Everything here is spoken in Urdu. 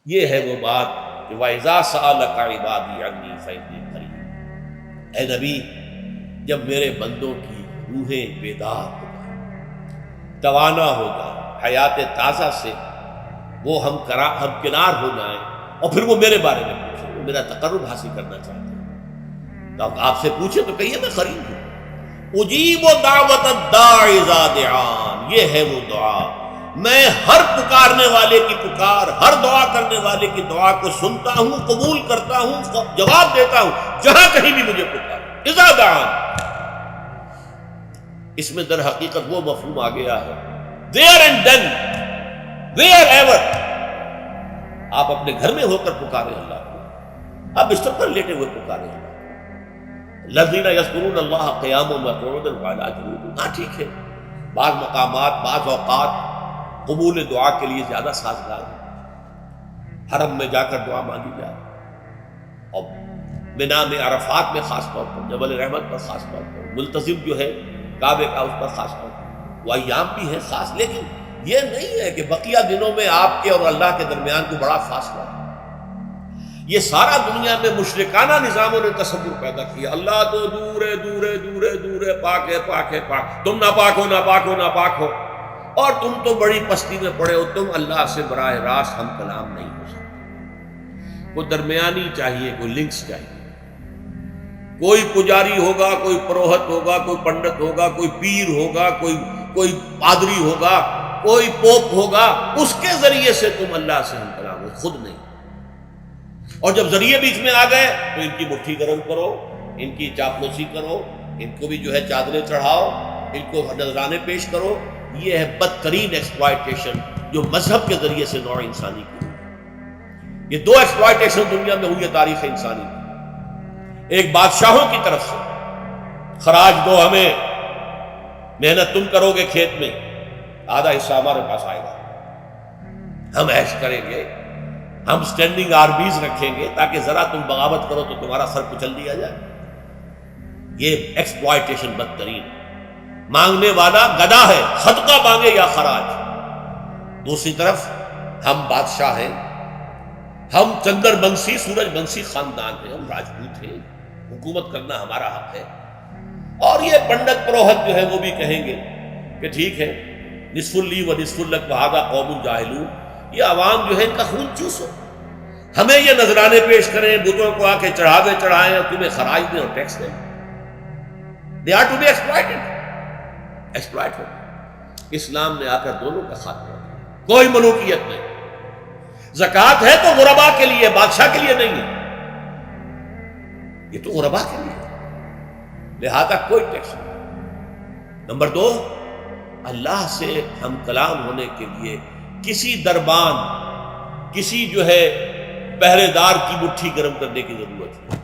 یہ ہے وہ بات کہ وَإِذَا سَأَلَكَ عِبَادِي عَنِّي فَإِنِّي قَرِيبٌ۔ اے نبی، جب میرے بندوں کی روحیں بیدار ہو جائیں، توانا ہو جائیں، حیات تازہ سے وہ ہم کنار ہو جائیں، اور پھر وہ میرے بارے میں پوچھیں، وہ میرا تقرب حاصل کرنا چاہتے ہیں، تو آپ سے پوچھیں تو کہیے میں قریب ہوں۔ اجیب دعوت الداع اذا دعان، یہ ہے وہ دعا، میں ہر پکارنے والے کی پکار، ہر دعا کرنے والے کی دعا کو سنتا ہوں، قبول کرتا ہوں، جواب دیتا ہوں جہاں کہیں بھی مجھے پکار اذا دعان۔ اس میں در حقیقت وہ مفہوم آ گیا ہے there and then where ever۔ آپ اپنے گھر میں ہو کر پکارے اللہ کو، آپ بستر پر لیٹے ہوئے پکارے اللہ کو، الذین یذکرون اللہ قیاما وقعودا وعلی جنوبہم۔ ہاں ٹھیک ہے، بعض مقامات بعض اوقات قبول دعا کے لیے زیادہ سازگار ہے، حرم میں جا کر دعا مانگی جائے، اور منا میں عرفات میں خاص طور پر، جبل رحمت پر خاص طور پر، ملتزم جو ہے کعبے کا اس پر خاص طور پر، وہ ایام بھی ہے خاص، لیکن یہ نہیں ہے کہ بقیہ دنوں میں آپ کے اور اللہ کے درمیان کو بڑا فاصلہ ہے۔ یہ سارا دنیا میں مشرکانہ نظاموں نے تصور پیدا کیا، اللہ تو دور ہے دور ہے دور ہے دور ہے، پاک ہے پاک ہے پاک، تم ناپاک ہو ناپاک ہو ناپاک ہو، اور تم تو بڑی پستی میں پڑے ہو، تم اللہ سے براہ راست ہم کلام نہیں ہو سکتے۔ کوئی درمیانی چاہیے، کوئی لنکس چاہیے، کوئی پجاری ہوگا، کوئی پروہت ہوگا، کوئی پنڈت ہوگا، کوئی پیر ہوگا، کوئی پادری ہوگا، کوئی پوپ ہوگا، اس کے ذریعے سے تم اللہ سے ہم کلام ہو، خود نہیں۔ اور جب ذریعے بیچ میں آ گئے تو ان کی مٹھی گرم کرو، ان کی چاپلوسی کرو، ان کو بھی جو ہے چادریں چڑھاؤ، ان کو نذرانے پیش کرو۔ یہ ہے بدترین ایکسپلائٹیشن جو مذہب کے ذریعے سے نوع انسانی کی ہوئی۔ یہ دو ایکسپلائٹیشن دنیا میں ہوئی ہے تاریخ انسانی کی، ایک بادشاہوں کی طرف سے خراج دو ہمیں، محنت تم کرو گے کھیت میں، آدھا حصہ ہمارے پاس آئے گا، ہم عیش کریں گے، ہم سٹینڈنگ آرمیز رکھیں گے تاکہ ذرا تم بغاوت کرو تو تمہارا سر کچل دیا جائے۔ یہ ایکسپلائٹیشن بدترین، مانگنے والا گدا ہے، صدقہ مانگے یا خراج۔ دوسری طرف ہم بادشاہ ہیں، ہم چندر بنسی سورج بنسی خاندان ہیں، ہم راجپوت ہیں، حکومت کرنا ہمارا حق ہے۔ اور یہ پنڈت پروہت جو ہے وہ بھی کہیں گے کہ ٹھیک ہے، نصف لی و نصف لک وہذا قوم جاہلون، یہ عوام جو ہے ان کا خون چوسو، ہمیں یہ نذرانے پیش کریں، بتوں کو آ کے چڑھاوے چڑھائیں اور تمہیں خراج دیں اور ٹیکس دیں۔ They are to be exploited، exploit ہو۔ اسلام نے آ کر دونوں کا خاتمہ کیا، کوئی ملوکیت نہیں۔ زکوٰۃ ہے تو غربا کے لیے، بادشاہ کے لیے نہیں ہے، یہ تو غربا کے لیے، لہذا کوئی ٹیکس نہیں۔ نمبر دو، اللہ سے ہم کلام ہونے کے لیے کسی دربان، کسی جو ہے پہرے دار کی مٹھی گرم کرنے کی ضرورت ہے۔